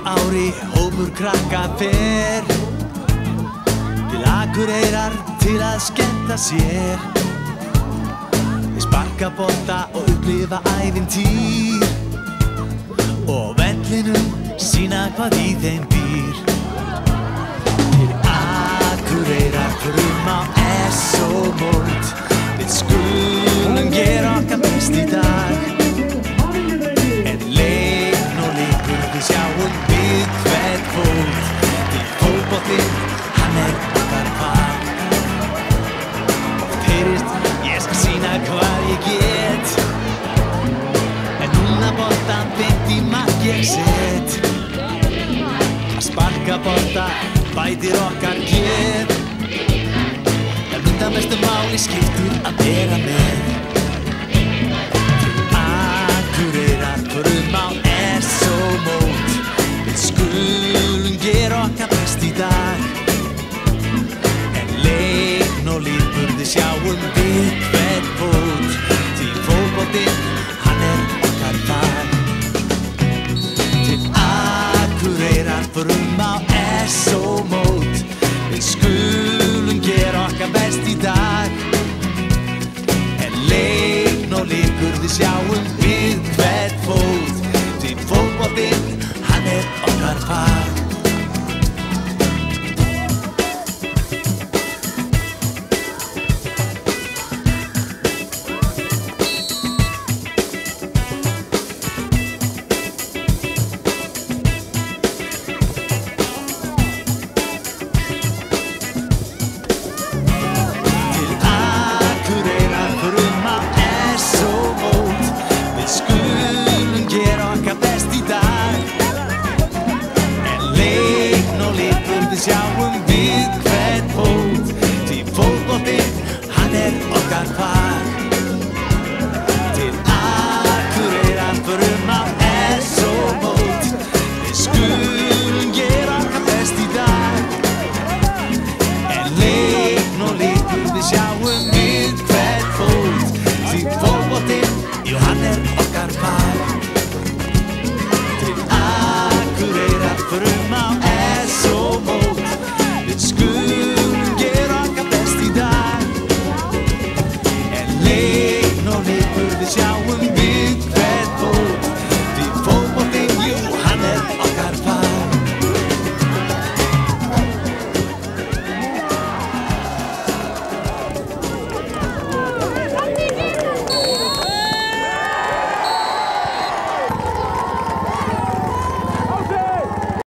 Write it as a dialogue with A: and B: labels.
A: ári hópur krakka fer til Akureyrar til að skemmta sér. Þeir sparka bolta og upplifa ævintýr og á vellinum sýna hvað í þeim býr. Til Akureyrar förum á S-mót. Við skulum gera okkar best í dag. En leikn og leikur við sjáum við hvern fót. Því fótboltinn, hann okkar fag. Oft heyrist, ég skal sýna hvað ég get. En núna boltan beint í mark ég set. Að sparka bolta bætir okkar geð. En undan mestu máli skiptir að vera með. Til Akureyrar förum á S-mót. Við skulum gera okkar best í dag. En leikn og lífburði sjáum við hvern fót. Því fótboltinn, hann okkar fag. Til Akureyrar förum á S-mót. Við skulum gera okkar best í dag. En leikn og lífburði sjáum við hvern fót. Því fótboltinn, hann okkar fag.